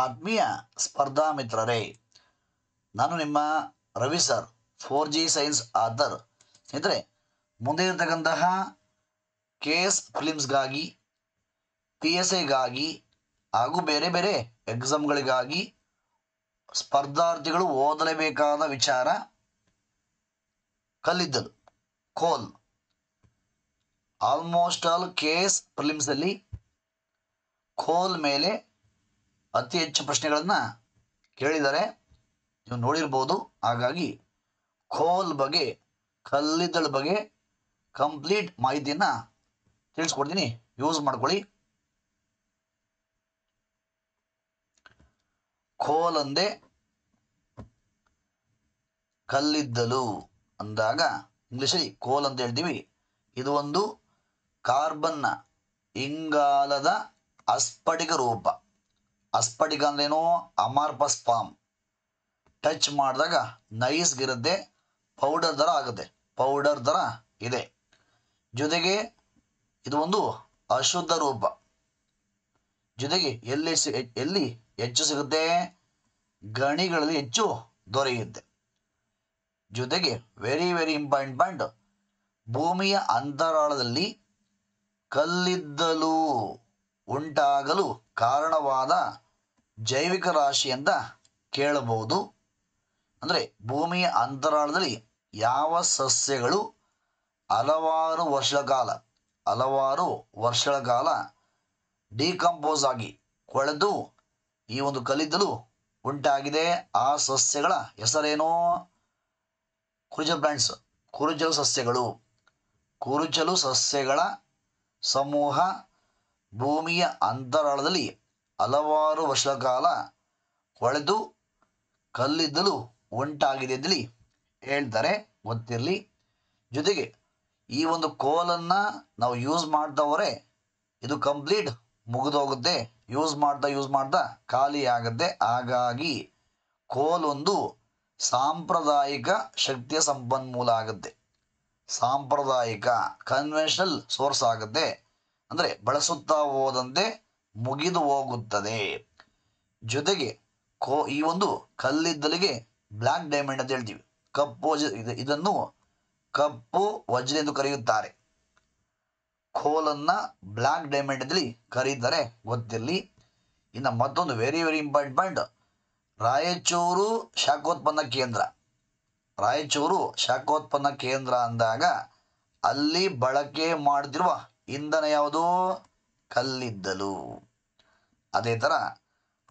ಆತ್ಮೀಯ ಸ್ಪರ್ಧಾ ಮಿತ್ರರೇ, ನಾನು ನಿಮ್ಮ Ravi sir, 4G science author. ಸ್ನೇಹಿತರೆ, ಮುಂದೆ ಇರತಕ್ಕಂತಹ KS ಫಿಲಿಮ್ಸ್ಗಾಗಿ, PSIಗಾಗಿ ಹಾಗೂ ಬೇರೆ ಬೇರೆ ಎಕ್ಸಾಮ್ಗಳಿಗಾಗಿ ಸ್ಪರ್ಧಾರ್ಥಿಗಳು ಓದಲೇಬೇಕಾದ ವಿಚಾರ ಕಲ್ಲಿದ್ದಲು, ಕೋಲ್. ಆಲ್ಮೋಸ್ಟ್ ಆಲ್ KS ಫಿಲಿಮ್ಸಲ್ಲಿ ಕೋಲ್ ಮೇಲೆ ಅತಿ ಹೆಚ್ಚು ಪ್ರಶ್ನೆಗಳನ್ನು ಕೇಳಿದ್ದಾರೆ, ನೀವು ನೋಡಿರ್ಬೋದು. ಹಾಗಾಗಿ ಕೋಲ್ ಬಗ್ಗೆ, ಕಲ್ಲಿದ್ದಲು ಬಗ್ಗೆ ಕಂಪ್ಲೀಟ್ ಮಾಹಿತಿಯನ್ನು ತಿಳಿಸ್ಕೊಡ್ತೀನಿ, ಯೂಸ್ ಮಾಡ್ಕೊಳ್ಳಿ. ಕೋಲ್ ಅಂದೆ ಕಲ್ಲಿದ್ದಲು ಅಂದಾಗ ಇಂಗ್ಲಿಷಲ್ಲಿ ಕೋಲ್ ಅಂತ ಹೇಳ್ತೀವಿ. ಇದು ಒಂದು ಕಾರ್ಬನ್ನ ಇಂಗಾಲದ ಅಸ್ಫಟಿಕ ರೂಪ. ಅಸ್ಫಟಿಕ ಅಂದ್ರೇನು? Amorphous form. ಟಚ್ ಮಾಡಿದಾಗ ನೈಸ್ಗಿರುತ್ತೆ, ಪೌಡರ್ ಥರ ಆಗುತ್ತೆ, ಪೌಡರ್ ಥರ ಇದೆ. ಜೊತೆಗೆ ಇದು ಒಂದು ಅಶುದ್ಧ ರೂಪ. ಜೊತೆಗೆ ಎಲ್ಲಿ ಹೆಚ್ಚು ಸಿಗುತ್ತೆ? ಗಣಿಗಳಲ್ಲಿ ಹೆಚ್ಚು ದೊರೆಯುತ್ತೆ. ಜೊತೆಗೆ ವೆರಿ ವೆರಿ ಇಂಪಾರ್ಟೆಂಟ್ ಪಾಯಿಂಟ್, ಭೂಮಿಯ ಅಂತರಾಳದಲ್ಲಿ ಕಲ್ಲಿದ್ದಲು ಉಂಟಾಗಲು ಕಾರಣವಾದ ಜೈವಿಕ ರಾಶಿ ಅಂತ ಕೇಳಬಹುದು. ಅಂದರೆ ಭೂಮಿಯ ಅಂತರಾಳದಲ್ಲಿ ಯಾವ ಸಸ್ಯಗಳು ಹಲವಾರು ವರ್ಷಗಳ ಕಾಲ ಡಿಕಂಪೋಸ್ ಆಗಿ ಕೊಳೆತು ಈ ಒಂದು ಕಲ್ಲಿದ್ದಲು ಉಂಟಾಗಿದೆ, ಆ ಸಸ್ಯಗಳ ಹೆಸರೇನು? ಕುರುಚಲು ಪ್ಲಾಂಟ್ಸ್, ಕುರುಚಲು ಸಸ್ಯಗಳು. ಕುರುಚಲು ಸಸ್ಯಗಳ ಸಮೂಹ ಭೂಮಿಯ ಅಂತರಾಳದಲ್ಲಿ ಹಲವಾರು ವರ್ಷಗಳ ಕಾಲ ಕೊಳೆತು ಕಲ್ಲಿದ್ದಲು ಉಂಟಾಗಿದೆ ಅಂತೇಳಿ ಹೇಳ್ತಾರೆ, ಗೊತ್ತಿರಲಿ. ಜೊತೆಗೆ ಈ ಒಂದು ಕೋಲನ್ನು ನಾವು ಯೂಸ್ ಮಾಡ್ತಾ ಹೋದರೆ ಇದು ಕಂಪ್ಲೀಟ್ ಮುಗಿದೋಗುತ್ತೆ, ಯೂಸ್ ಮಾಡ್ತಾ ಖಾಲಿ ಆಗುತ್ತೆ. ಹಾಗಾಗಿ ಕೋಲ್ ಒಂದು ಸಾಂಪ್ರದಾಯಿಕ ಶಕ್ತಿಯ ಸಂಪನ್ಮೂಲ ಆಗುತ್ತೆ, ಸಾಂಪ್ರದಾಯಿಕ ಕನ್ವೆನ್ಷನಲ್ ಸೋರ್ಸ್ ಆಗುತ್ತೆ. ಅಂದರೆ ಬಳಸುತ್ತಾ ಹೋದಂತೆ ಮುಗಿದು ಹೋಗುತ್ತದೆ. ಜೊತೆಗೆ ಈ ಒಂದು ಕಲ್ಲಿದ್ದಲಿಗೆ ಬ್ಲ್ಯಾಕ್ ಡೈಮಂಡ್ ಅಂತ ಹೇಳ್ತೀವಿ, ಕಪ್ಪು ಇದನ್ನು ಕಪ್ಪು ವಜ್ರ ಎಂದು ಕರೆಯುತ್ತಾರೆ. ಕೋಲನ್ನು ಬ್ಲ್ಯಾಕ್ ಡೈಮಂಡ್ ಅಂತೇಳಿ ಕರೀತಾರೆ, ಗೊತ್ತಿರಲಿ. ಇನ್ನು ಮತ್ತೊಂದು very very important point, Raichur ಶಾಖೋತ್ಪನ್ನ ಕೇಂದ್ರ. ರಾಯಚೂರು ಶಾಖೋತ್ಪನ್ನ ಕೇಂದ್ರ ಅಂದಾಗ ಅಲ್ಲಿ ಬಳಕೆ ಮಾಡ್ತಿರುವ ಇಂಧನ ಯಾವುದು? ಕಲ್ಲಿದ್ದಲು. ಅದೇ ಥರ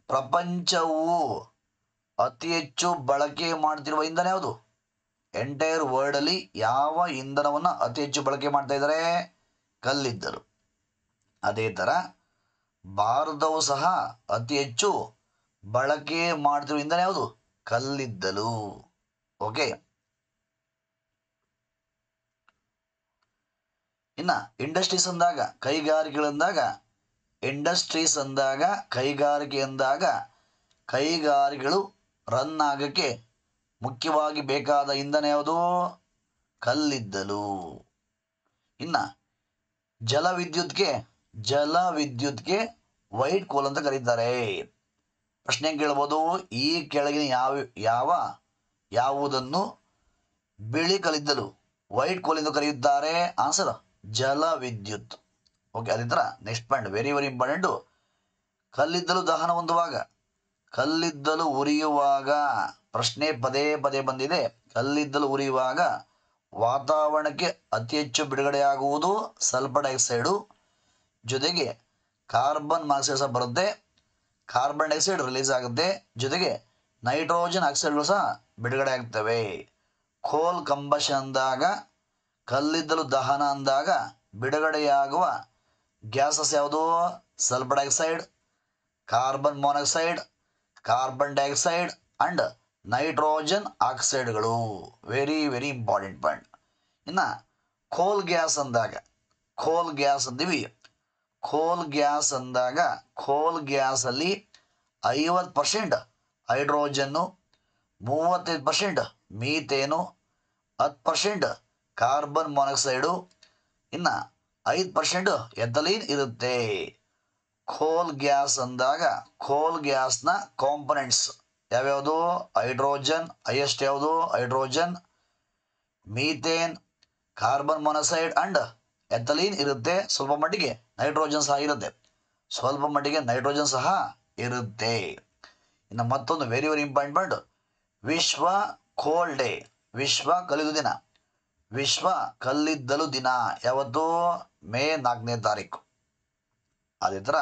ಪ್ರಪಂಚವು ಅತಿ ಹೆಚ್ಚು ಬಳಕೆ ಮಾಡ್ತಿರುವ ಇಂಧನ ಯಾವುದು? ಎಂಟೈರ್ ವರ್ಲ್ಡಲ್ಲಿ ಯಾವ ಇಂಧನವನ್ನು ಅತಿ ಹೆಚ್ಚು ಬಳಕೆ ಮಾಡ್ತಾ ಇದ್ದಾರೆ? ಕಲ್ಲಿದ್ದಲು. ಅದೇ ಥರ ಭಾರತವು ಸಹ ಅತಿ ಹೆಚ್ಚು ಬಳಕೆ ಮಾಡ್ತಿರುವ ಇಂಧನ ಯಾವುದು? ಕಲ್ಲಿದ್ದಲು. ಓಕೆ. ಇನ್ನು ಇಂಡಸ್ಟ್ರೀಸ್ ಅಂದಾಗ, ಕೈಗಾರಿಕೆ ಅಂದಾಗ ಕೈಗಾರಿಕೆಗಳು ರನ್ ಆಗೋಕ್ಕೆ ಮುಖ್ಯವಾಗಿ ಬೇಕಾದ ಇಂಧನ ಯಾವುದು? ಕಲ್ಲಿದ್ದಲು. ಇನ್ನು ಜಲವಿದ್ಯುತ್ಗೆ ವೈಟ್ ಕೋಲ್ ಅಂತ ಕರೀತಾರೆ. ಪ್ರಶ್ನೆ ಕೇಳ್ಬೋದು, ಈ ಕೆಳಗಿನ ಯಾವುದನ್ನು ಬಿಳಿ ಕಲ್ಲಿದ್ದಲು ವೈಟ್ ಕೋಲ್ ಎಂದು ಕರೆಯುತ್ತಾರೆ? ಆನ್ಸರ್ ಜಲವಿದ್ಯುತ್. ಓಕೆ. ಅದೇ ಥರ next point very very important, ಕಲ್ಲಿದ್ದಲು ದಹನ ಹೊಂದುವಾಗ, ಕಲ್ಲಿದ್ದಲು ಉರಿಯುವಾಗ, ಪ್ರಶ್ನೆ ಪದೇ ಪದೇ ಬಂದಿದೆ. ಕಲ್ಲಿದ್ದಲು ಉರಿಯುವಾಗ ವಾತಾವರಣಕ್ಕೆ ಅತಿ ಹೆಚ್ಚು ಬಿಡುಗಡೆಯಾಗುವುದು ಸಲ್ಫರ್ ಡೈಆಕ್ಸೈಡು. ಜೊತೆಗೆ ಕಾರ್ಬನ್ ಮಾನಾಕ್ಸೈಡ್ ಸಹ ಬರುತ್ತೆ, ಕಾರ್ಬನ್ ಡೈಆಕ್ಸೈಡ್ ರಿಲೀಸ್ ಆಗುತ್ತೆ. ಜೊತೆಗೆ ನೈಟ್ರೋಜನ್ ಆಕ್ಸೈಡ್ಗಳು ಸಹ ಬಿಡುಗಡೆ ಆಗ್ತವೆ. ಕೋಲ್ ಕಂಬಷನ್ ಅಂದಾಗ, ಕಲ್ಲಿದ್ದಲು ದಹನ ಅಂದಾಗ ಬಿಡುಗಡೆಯಾಗುವ ಗ್ಯಾಸಸ್ ಯಾವುದು? Sulphur dioxide, carbon monoxide, carbon dioxide and nitrogen ಆಕ್ಸೈಡ್ಗಳು. Very very important point. ಇನ್ನು ಕೋಲ್ ಗ್ಯಾಸ್ ಅಂತೀವಿ. ಕೋಲ್ ಗ್ಯಾಸಲ್ಲಿ 50% ಹೈಡ್ರೋಜನ್ನು, 35% ಮೀಥೇನು, 10% ಕಾರ್ಬನ್ ಮೊನಾಕ್ಸೈಡು, ಇನ್ನು 5% ಎಥಲೀನ್ ಇರುತ್ತೆ. ಕೋಲ್ ಗ್ಯಾಸ್ ಅಂದಾಗ ಕೋಲ್ ಗ್ಯಾಸ್ನ ಕಾಂಪೊನೆಂಟ್ಸ್ ಯಾವ್ಯಾವುದು? ಹೈಡ್ರೋಜನ್, ಹೈಯೆಸ್ಟ್ ಯಾವುದು? Hydrogen, methane, carbon monoxide and ethylene ಇರುತ್ತೆ. ಸ್ವಲ್ಪ ಮಟ್ಟಿಗೆ ನೈಟ್ರೋಜನ್ ಸಹ ಇರುತ್ತೆ. ಸ್ವಲ್ಪ ಮಟ್ಟಿಗೆ ನೈಟ್ರೋಜನ್ ಸಹ ಇರುತ್ತೆ. ಇನ್ನು ಮತ್ತೊಂದು ವೆರಿ ವೆರಿ ಇಂಪಾರ್ಟೆಂಟ್, ವಿಶ್ವ ಕೋಲ್ ಡೇ, ವಿಶ್ವ ಕಲ್ಲಿದ್ದಲು ದಿನ. ವಿಶ್ವ ಕಲ್ಲಿದ್ದಲು ದಿನ ಯಾವತ್ತು? ಮೇ 4ನೇ ತಾರೀಕು. ಅದೇ ಥರ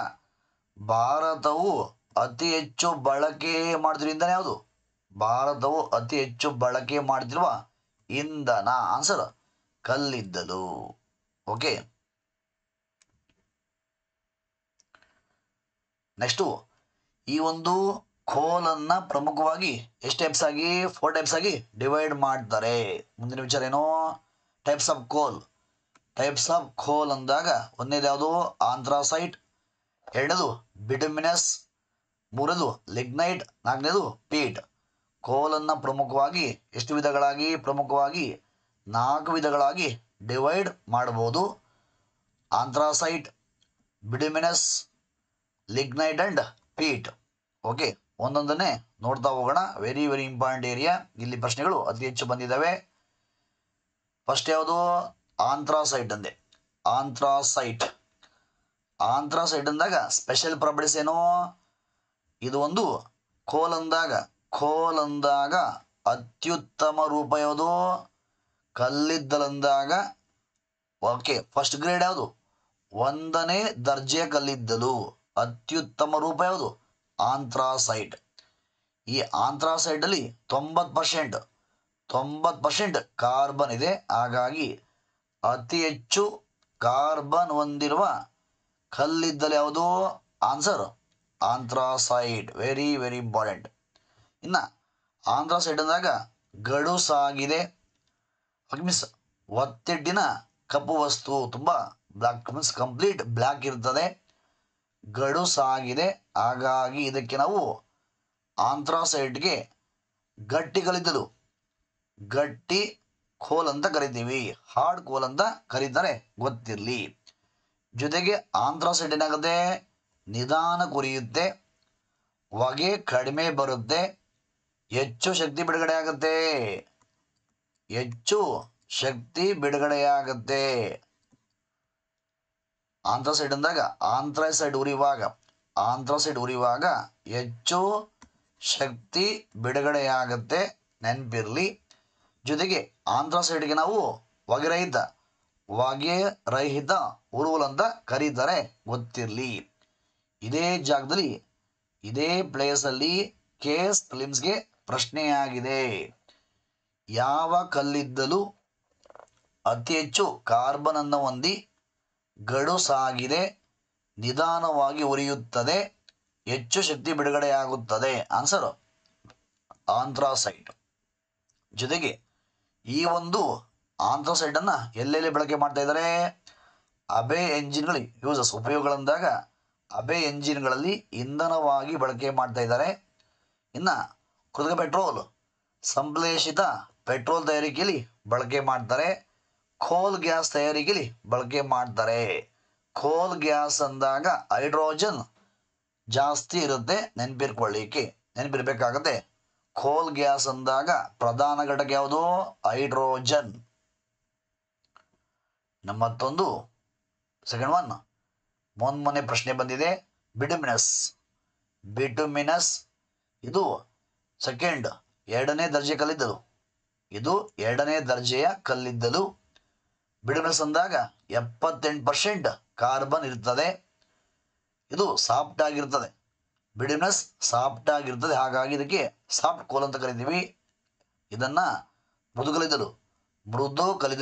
ಭಾರತವು ಅತಿ ಹೆಚ್ಚು ಬಳಕೆ ಮಾಡ್ತಿರುವ ಇಂಧನ ಯಾವುದು? ಭಾರತವು ಅತಿ ಹೆಚ್ಚು ಬಳಕೆ ಮಾಡ್ತಿರುವ ಇಂಧನ ಆನ್ಸರ್ ಕಲ್ಲಿದ್ದಲು. ಓಕೆ, ನೆಕ್ಸ್ಟು ಈ ಒಂದು ಕೋಲನ್ನು ಪ್ರಮುಖವಾಗಿ ಎಷ್ಟು ಟೈಪ್ಸ್ ಆಗಿ? 4 ಟೈಪ್ಸ್ ಆಗಿ ಡಿವೈಡ್ ಮಾಡ್ತಾರೆ. ಮುಂದಿನ ವಿಚಾರ ಏನು? ಟೈಪ್ಸ್ ಆಫ್ ಕೋಲ್. ಟೈಪ್ಸ್ ಆಫ್ ಕೋಲ್ ಅಂದಾಗ ಒಂದನೇದು ಯಾವುದು? ಆಂಥ್ರಾಸೈಟ್, ಎರಡನೇದು ಬಿಟುಮಿನಸ್, ಮೂರನೇದು ಲಿಗ್ನೈಟ್, ನಾಲ್ಕನೇದು ಪೀಟ್. ಕೋಲನ್ನು ಪ್ರಮುಖವಾಗಿ ಎಷ್ಟು ವಿಧಗಳಾಗಿ? ಪ್ರಮುಖವಾಗಿ 4 ವಿಧಗಳಾಗಿ ಡಿವೈಡ್ ಮಾಡಬಹುದು. Anthracite, bituminous, lignite and peat. Okay, ಒಂದೊಂದನ್ನೇ ನೋಡ್ತಾ ಹೋಗೋಣ. Very very important area. ಇಲ್ಲಿ ಪ್ರಶ್ನೆಗಳು ಅತಿ ಹೆಚ್ಚು ಬಂದಿದ್ದಾವೆ. ಫಸ್ಟ್ ಯಾವುದು? ಆಂಥ್ರಾಸೈಟ್ ಅಂದೆ. ಆಂಥ್ರಾಸೈಟ್ ಆಂಥ್ರಾಸೈಟ್ ಅಂದಾಗ ಸ್ಪೆಷಲ್ ಪ್ರಾಪರ್ಟೀಸ್ ಏನು? ಇದು ಒಂದು ಕೋಲ್ ಅಂದಾಗ ಅತ್ಯುತ್ತಮ ರೂಪ ಯಾವುದು? ಕಲ್ಲಿದ್ದಲಂದಾಗ ಓಕೆ ಫಸ್ಟ್ ಗ್ರೇಡ್ ಯಾವುದು? 1ನೇ ದರ್ಜೆಯ ಕಲ್ಲಿದ್ದಲು. ಅತ್ಯುತ್ತಮ ರೂಪ ಯಾವುದು? ಆಂಥ್ರಾಸೈಟ್. ಈ ಆಂಥ್ರಾಸೈಟ್ ಅಲ್ಲಿ 90% ಕಾರ್ಬನ್ ಇದೆ. ಹಾಗಾಗಿ ಅತಿ ಹೆಚ್ಚು ಕಾರ್ಬನ್ ಹೊಂದಿರುವ ಕಲ್ಲಿದ್ದಲು ಯಾವುದು? Answer anthracite. Very very important. ಇನ್ನು ಆಂಥ್ರಾಸೈಟ್ ಅಂದಾಗ ಗಡುಸಾಗಿದೆ, ಮೀನ್ಸ್ ಒತ್ತಿಟ್ಟಿನ ಕಪ್ಪು ವಸ್ತು, ತುಂಬ ಬ್ಲಾಕ್ ಮೀನ್ಸ್ ಕಂಪ್ಲೀಟ್ ಬ್ಲ್ಯಾಕ್ ಇರ್ತದೆ, ಗಡುಸಾಗಿದೆ. ಹಾಗಾಗಿ ಇದಕ್ಕೆ ನಾವು ಆಂಥ್ರಾಸೈಟ್ಗೆ ಗಟ್ಟಿ ಕಲ್ಲಿದ್ದಲು, ಗಟ್ಟಿ ಕೋಲ್ ಅಂತ ಕರಿತೀವಿ. ಹಾರ್ಡ್ ಕೋಲ್ ಅಂತ ಕರೀತಾರೆ, ಗೊತ್ತಿರಲಿ. ಜೊತೆಗೆ ಆಂಥ್ರಾಸೈಟ್ ಏನಾಗುತ್ತೆ? ನಿಧಾನ ಉರಿಯುತ್ತೆ, ಹೊಗೆ ಕಡಿಮೆ ಬರುತ್ತೆ, ಹೆಚ್ಚು ಶಕ್ತಿ ಬಿಡುಗಡೆಯಾಗುತ್ತೆ. ಆಂಥ್ರಾಸೈಡ್ ಅಂದಾಗ ಆಂಥ್ರಾಸೈಡ್ ಉರಿಯುವಾಗ ಹೆಚ್ಚು ಶಕ್ತಿ ಬಿಡುಗಡೆಯಾಗುತ್ತೆ, ನೆನಪಿರಲಿ. ಜೊತೆಗೆ ಆಂಥ್ರಾಸೈಡ್ಗೆ ನಾವು ಹೊಗೆ ರಹಿತ ಉರುವಲು ಅಂತ ಕರೀತಾರೆ, ಗೊತ್ತಿರಲಿ. ಇದೇ ಜಾಗದಲ್ಲಿ ಇದೇ ಪ್ಲೇಸಲ್ಲಿ ಕೇಸ್ ಫಿಲಿಮ್ಸ್ಗೆ ಪ್ರಶ್ನೆಯಾಗಿದೆ. ಯಾವ ಕಲ್ಲಿದ್ದಲು ಅತಿ ಹೆಚ್ಚು ಕಾರ್ಬನ್ ಅನ್ನು ಹೊಂದಿ ಗಡುಸಾಗಿದೆ, ನಿಧಾನವಾಗಿ ಉರಿಯುತ್ತದೆ, ಹೆಚ್ಚು ಶಕ್ತಿ ಬಿಡುಗಡೆಯಾಗುತ್ತದೆ? ಆನ್ಸರ್ ಆಂಥ್ರಾಸೈಟ್. ಜೊತೆಗೆ ಈ ಒಂದು ಆಂಥ್ರಾಸೈಟ್ ಅನ್ನ ಎಲ್ಲೆಲ್ಲಿ ಬಳಕೆ ಮಾಡ್ತಾ ಇದ್ದಾರೆ? ಅಬೆ ಎಂಜಿನ್ಗಳಿಗೆ ಯೂಸಸ್, ಉಪಯೋಗಗಳಂದಾಗ ಅಬೆ ಎಂಜಿನ್ಗಳಲ್ಲಿ ಇಂಧನವಾಗಿ ಬಳಕೆ ಮಾಡ್ತಾ ಇದ್ದಾರೆ. ಇನ್ನು ಕೃತಕ ಪೆಟ್ರೋಲ್, ಸಂಶ್ಲೇಷಿತ ಪೆಟ್ರೋಲ್ ತಯಾರಿಕೆಯಲ್ಲಿ ಬಳಕೆ ಮಾಡ್ತಾರೆ. ಕೋಲ್ ಗ್ಯಾಸ್ ತಯಾರಿಕೆಯಲ್ಲಿ ಬಳಕೆ ಮಾಡ್ತಾರೆ. ಕೋಲ್ ಗ್ಯಾಸ್ ಅಂದಾಗ ಹೈಡ್ರೋಜನ್ ಜಾಸ್ತಿ ಇರುತ್ತೆ, ನೆನಪಿರ್ಬೇಕಾಗತ್ತೆ. ಕೋಲ್ ಗ್ಯಾಸ್ ಅಂದಾಗ ಪ್ರಧಾನ ಘಟಕ ಯಾವುದು? ಹೈಡ್ರೋಜನ್. ಮತ್ತೊಂದು ಸೆಕೆಂಡ್ ಒನ್, ಮೊನ್ನೆ ಪ್ರಶ್ನೆ ಬಂದಿದೆ. ಬಿಟುಮಿನಸ್ ಇದು ಸೆಕೆಂಡ್, 2ನೇ ದರ್ಜೆ ಕಲ್ಲಿದ್ದಲು. ಇದು 2ನೇ ದರ್ಜೆಯ ಕಲ್ಲಿದ್ದಲು. ಬಿಟುಮಿನಸ್ ಅಂದಾಗ 78% ಕಾರ್ಬನ್ ಇರ್ತದೆ. ಇದು ಸಾಫ್ಟ್ ಆಗಿರ್ತದೆ. ಬಿಟುಮಿನಸ್ ಸಾಫ್ಟ್ ಆಗಿರ್ತದೆ, ಹಾಗಾಗಿ ಇದಕ್ಕೆ ಸಾಫ್ಟ್ ಕೋಲ್ ಅಂತ ಕರಿತೀವಿ. ಇದನ್ನ ಮೃದು ಕಲ್ಲಿದ್ದಲು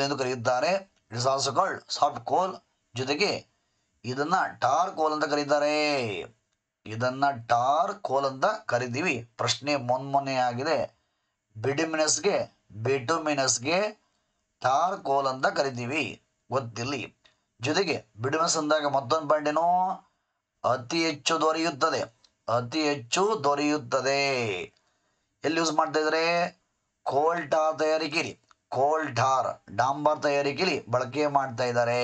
ಎಂದು ಕರೆಯುತ್ತಾರೆ. It is also called soft ಕೋಲ್. ಜೊತೆಗೆ ಇದನ್ನ ಟಾರ್ ಕೋಲ್ ಅಂತ ಕರಿತೀವಿ. ಪ್ರಶ್ನೆ ಮೊನ್ನೆ ಆಗಿದೆ. ಬಿಟುಮಿನಸ್ಗೆ ಟಾರ್ ಕೋಲ್ ಅಂತ ಕರಿತೀವಿ, ಗೊತ್ತಿರಲಿ. ಜೊತೆಗೆ ಬಿಟುಮಿನಸ್ ಅಂದಾಗ ಮತ್ತೊಂದು ಪಾಯಿಂಟ್ ಏನು? ಅತಿ ಹೆಚ್ಚು ದೊರೆಯುತ್ತದೆ. ಎಲ್ಲಿ ಯೂಸ್ ಮಾಡ್ತಾ ಇದ್ದಾರೆ? ಕೋಲ್ ಟಾರ್ ಡಾಂಬರ್ ತಯಾರಿಕೆಯಲ್ಲಿ ಬಳಕೆ ಮಾಡ್ತಾ ಇದ್ದಾರೆ.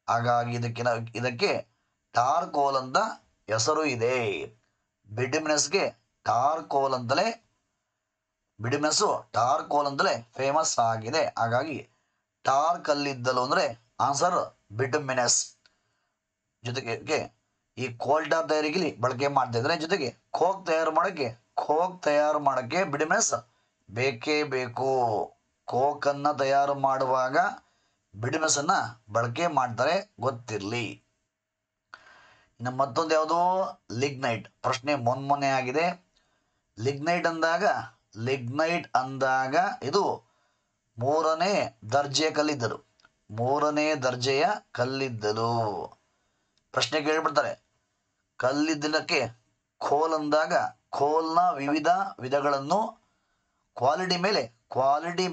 ಹಾಗಾಗಿ ಇದಕ್ಕೆ ಟಾರ್ಕೋಲ್ ಅಂತ ಹೆಸರು ಇದೆ. ಬಿಟುಮಿನಸ್ಗೆ ಟಾರ್ಕೋಲ್ ಅಂತಲೇ ಬಿಟುಮಿನಸ್ ಟಾರ್ಕೋಲ್ ಅಂತಲೇ ಫೇಮಸ್ ಆಗಿದೆ. ಹಾಗಾಗಿ ಟಾರ್ ಕಲ್ಲಿದ್ದಲು ಅಂದ್ರೆ ಆನ್ಸರ್ ಬಿಟುಮಿನಸ್. ಜೊತೆಗೆ ಈ ಕೋಲ್ ಟಾರ್ ತಯಾರಿಕೆಲಿ ಬಳಕೆ ಮಾಡ್ತಾ ಇದ್ರೆ, ಜೊತೆಗೆ ಕೋಕ್ ತಯಾರು ಮಾಡಕ್ಕೆ ಬಿಟುಮಿನಸ್ ಬೇಕೇ ಬೇಕು. ಕೋಕ್ ಅನ್ನ ತಯಾರು ಮಾಡುವಾಗ ಬಿಟುಮಿನಸ್ ಅನ್ನ ಬಳಕೆ ಮಾಡ್ತಾರೆ, ಗೊತ್ತಿರಲಿ. ಇನ್ನು ಮತ್ತೊಂದು ಯಾವುದು, ಲಿಗ್ನೈಟ್. ಪ್ರಶ್ನೆ ಮೊನ್ನೆ ಆಗಿದೆ. ಲಿಗ್ನೈಟ್ ಅಂದಾಗ ಇದು ಮೂರನೇ ದರ್ಜೆಯ ಕಲ್ಲಿದ್ದಲು. ಪ್ರಶ್ನೆ ಕೇಳಿಬಿಡ್ತಾರೆ, ಕಲ್ಲಿದ್ದಲಕ್ಕೆ ಕೋಲ್ ಅಂದಾಗ ಕೋಲ್ನ ವಿವಿಧ ವಿಧಗಳನ್ನು ಕ್ವಾಲಿಟಿ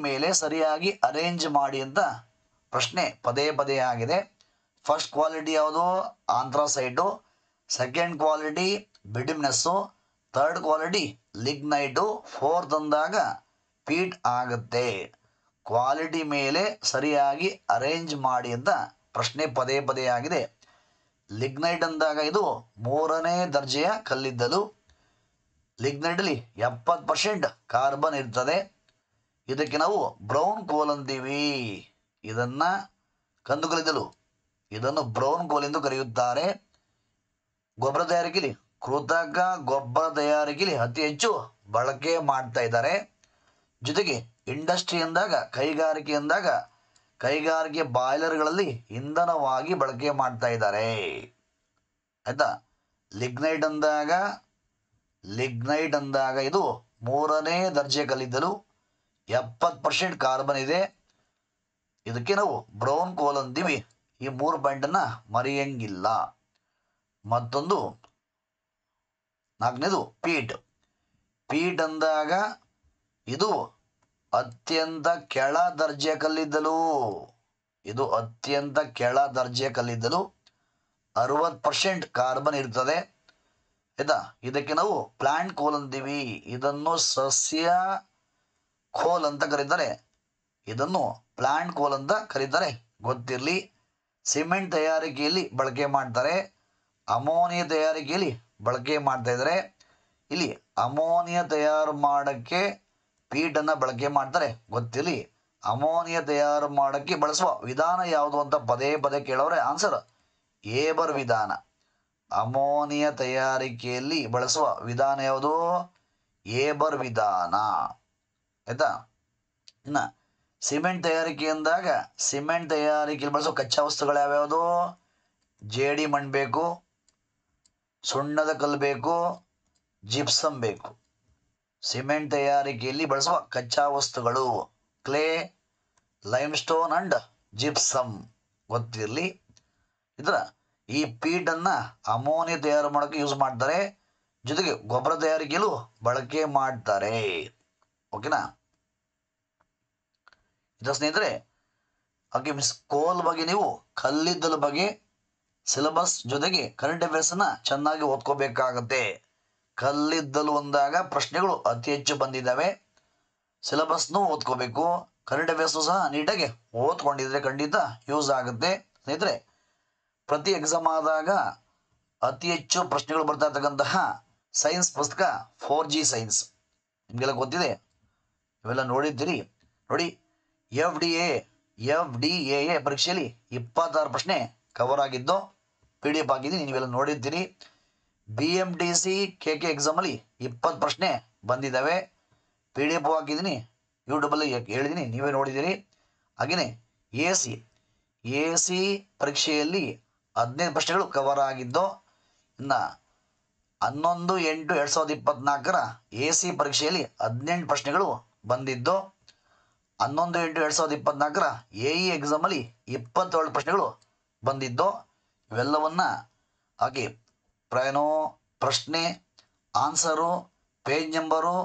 ಮೇಲೆ ಸರಿಯಾಗಿ ಅರೇಂಜ್ ಮಾಡಿ ಅಂತ ಪ್ರಶ್ನೆ ಪದೇ ಆಗಿದೆ. ಫಸ್ಟ್ ಕ್ವಾಲಿಟಿ ಯಾವುದು, anthracite. Second quality bituminous. Third quality lignite. Fourth ಅಂದಾಗ ಪೀಟ್ ಆಗುತ್ತೆ. ಕ್ವಾಲಿಟಿ ಮೇಲೆ ಸರಿಯಾಗಿ ಅರೇಂಜ್ ಮಾಡಿ ಅಂತ ಪ್ರಶ್ನೆ ಪದೇ ಆಗಿದೆ. ಲಿಗ್ನೈಟ್ ಅಂದಾಗ ಇದು ಮೂರನೇ ದರ್ಜೆಯ ಕಲ್ಲಿದ್ದಲು. ಲಿಗ್ನೈಟಲ್ಲಿ 70% ಕಾರ್ಬನ್ ಇರ್ತದೆ. ಇದಕ್ಕೆ ನಾವು ಬ್ರೌನ್ ಕೋಲ್ ಅಂತೀವಿ. ಇದನ್ನ ಕಂದು ಕಲ್ಲಿದ್ದಲು, ಇದನ್ನು ಬ್ರೌನ್ ಕೋಲ್ ಎಂದು ಕರೆಯುತ್ತಾರೆ. ಗೊಬ್ಬರ ತಯಾರಿಕೆಯಲ್ಲಿ, ಕೃತಕ ಗೊಬ್ಬರ ತಯಾರಿಕೆಯಲ್ಲಿ ಅತಿ ಹೆಚ್ಚು ಬಳಕೆ ಮಾಡ್ತಾ ಇದ್ದಾರೆ. ಜೊತೆಗೆ ಇಂಡಸ್ಟ್ರಿ ಅಂದಾಗ, ಕೈಗಾರಿಕೆ ಬಾಯ್ಲರ್ಗಳಲ್ಲಿ ಇಂಧನವಾಗಿ ಬಳಕೆ ಮಾಡ್ತಾ ಇದ್ದಾರೆ. ಆಯ್ತಾ. ಲಿಗ್ನೈಟ್ ಅಂದಾಗ ಇದು ಮೂರನೇ ದರ್ಜೆ ಕಲ್ಲಿದ್ದಲು. 70% ಕಾರ್ಬನ್ ಇದೆ. ಇದಕ್ಕೆ ನಾವು ಬ್ರೌನ್ ಕೋಲ್ ಅಂತೀವಿ. ಈ 3 ಪಾಯಿಂಟನ್ನು ಮರೆಯಂಗಿಲ್ಲ. ಮತ್ತೊಂದು 4ನೇದು ಪೀಟ್ ಅಂದಾಗ ಇದು ಅತ್ಯಂತ ಕೆಳ ದರ್ಜೆ ಕಲ್ಲಿದ್ದಲು. 60% ಕಾರ್ಬನ್ ಇರ್ತದೆ. ಆಯ್ತಾ. ಇದಕ್ಕೆ ನಾವು ಪ್ಲಾಂಟ್ ಕೋಲ್ ಅಂತೀವಿ. ಇದನ್ನು ಸಸ್ಯ ಕೋಲ್ ಅಂತ ಕರೀತಾರೆ. ಗೊತ್ತಿರಲಿ. ಸಿಮೆಂಟ್ ತಯಾರಿಕೆಯಲ್ಲಿ ಬಳಕೆ ಮಾಡ್ತಾರೆ. ಅಮೋನಿಯಾ ತಯಾರಿಕೆಯಲ್ಲಿ ಬಳಕೆ ಮಾಡ್ತಾ ಇದ್ದಾರೆ. ಇಲ್ಲಿ ಅಮೋನಿಯಾ ತಯಾರು ಮಾಡೋಕ್ಕೆ ಪೀಟನ್ನು ಬಳಕೆ ಮಾಡ್ತಾರೆ, ಗೊತ್ತಿರಲಿ. ಅಮೋನಿಯಾ ತಯಾರು ಮಾಡೋಕ್ಕೆ ಬಳಸುವ ವಿಧಾನ ಯಾವುದು ಅಂತ ಪದೇ ಕೇಳೋರೆ ಆನ್ಸರ್ ಏಬರ್ ವಿಧಾನ. ಅಮೋನಿಯಾ ತಯಾರಿಕೆಯಲ್ಲಿ ಬಳಸುವ ವಿಧಾನ ಯಾವುದು, ಏಬರ್ ವಿಧಾನ. ಆಯ್ತಾ. ಇನ್ನು ಸಿಮೆಂಟ್ ತಯಾರಿಕೆಯಲ್ಲಿ ಬಳಸುವ ಕಚ್ಚಾ ವಸ್ತುಗಳು ಯಾವ್ಯಾವುದು, ಜೇಡಿ ಮಣ್ಣು ಬೇಕು, ಸುಣ್ಣದ ಕಲ್ಲು ಬೇಕು, ಜಿಪ್ಸಮ್ ಬೇಕು. ಸಿಮೆಂಟ್ ತಯಾರಿಕೆಯಲ್ಲಿ ಬಳಸುವ ಕಚ್ಚಾ ವಸ್ತುಗಳು clay, lime stone and gypsum, ಗೊತ್ತಿರಲಿ. ಈ ಪೀಟನ್ನು ಅಮೋನಿಯಾ ತಯಾರು ಮಾಡೋಕ್ಕೆ ಯೂಸ್ ಮಾಡ್ತಾರೆ. ಜೊತೆಗೆ ಗೊಬ್ಬರ ತಯಾರಿಕೆಯಲ್ಲೂ ಬಳಕೆ ಮಾಡ್ತಾರೆ. ಓಕೆನಾ. ಸ್ನೇಹಿತರೆ, ಕೋಲ್ ಬಗ್ಗೆ ನೀವು ಕಲ್ಲಿದ್ದಲ ಬಗ್ಗೆ ಸಿಲೆಬಸ್ ಜೊತೆಗೆ ಕರೆಂಟ್ ಅಫೇರ್ಸ್ನ ಚೆನ್ನಾಗಿ ಓದ್ಕೋಬೇಕಾಗತ್ತೆ. ಕಲ್ಲಿದ್ದಲು ಅಂದಾಗ ಪ್ರಶ್ನೆಗಳು ಅತಿ ಹೆಚ್ಚು ಬಂದಿದ್ದಾವೆ. ಸಿಲೆಬಸ್ನು ಓದ್ಕೋಬೇಕು, ಕರೆಂಟ್ ಅಫೇರ್ಸ್ನು ಸಹ ನೀಟಾಗಿ ಓದ್ಕೊಂಡಿದ್ರೆ ಖಂಡಿತ ಯೂಸ್ ಆಗುತ್ತೆ. ಸ್ನೇಹಿತರೆ, ಪ್ರತಿ ಎಕ್ಸಾಮ್ ಆದಾಗ ಅತಿ ಹೆಚ್ಚು ಪ್ರಶ್ನೆಗಳು ಬರ್ತಾ ಇರ್ತಕ್ಕಂತಹ ಸೈನ್ಸ್ ಪುಸ್ತಕ 4G ಸೈನ್ಸ್ ನಿಮಗೆಲ್ಲ ಗೊತ್ತಿದೆ, ಇವೆಲ್ಲ ನೋಡಿದ್ದೀರಿ. ನೋಡಿ, FDAA ಪರೀಕ್ಷೆಯಲ್ಲಿ 26 ಪ್ರಶ್ನೆ ಕವರ್ ಆಗಿದ್ದು PDF ಆಗಿದ್ದೀನಿ, ನೀವೆಲ್ಲ ನೋಡಿದ್ದೀರಿ. BMTC KK ಎಕ್ಸಾಮಲ್ಲಿ 20 ಪ್ರಶ್ನೆ ಬಂದಿದ್ದಾವೆ, PDF ಹಾಕಿದ್ದೀನಿ, ಯೂಟ್ಯೂಬಲ್ಲಿ ಹೇಳಿದ್ದೀನಿ, ನೀವೇ ನೋಡಿದ್ದೀರಿ. ಹಾಗೆಯೇ AC ಪರೀಕ್ಷೆಯಲ್ಲಿ 15 ಪ್ರಶ್ನೆಗಳು ಕವರ್ ಆಗಿದ್ದು, ಇನ್ನು 11/8/2024 AC ಪರೀಕ್ಷೆಯಲ್ಲಿ 18 ಪ್ರಶ್ನೆಗಳು ಬಂದಿದ್ದು, 11/8/2024 AE ಎಕ್ಸಾಮಲ್ಲಿ 27 ಪ್ರಶ್ನೆಗಳು ಬಂದಿದ್ದು. ಇವೆಲ್ಲವನ್ನ ಹಾಗೆ ಪ್ರಶ್ನೆ, ಆನ್ಸರು, ಪೇಜ್ ನಂಬರು,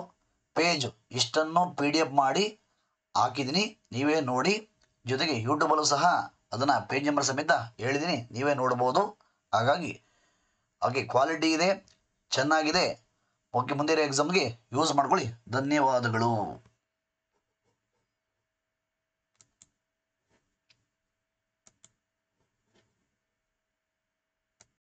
ಇಷ್ಟನ್ನು PDF ಮಾಡಿ ಹಾಕಿದ್ದೀನಿ, ನೀವೇ ನೋಡಿ. ಜೊತೆಗೆ ಯೂಟ್ಯೂಬಲ್ಲೂ ಸಹ ಅದನ್ನು ಪೇಜ್ ನಂಬರ್ ಸಮೇತ ಹೇಳಿದ್ದೀನಿ, ನೀವೇ ನೋಡ್ಬೋದು. ಹಾಗಾಗಿ ಕ್ವಾಲಿಟಿ ಇದೆ, ಚೆನ್ನಾಗಿದೆ. ಓಕೆ, ಮುಂದಿನ ಎಕ್ಸಾಮ್ಗೆ ಯೂಸ್ ಮಾಡ್ಕೊಳ್ಳಿ. ಧನ್ಯವಾದಗಳು.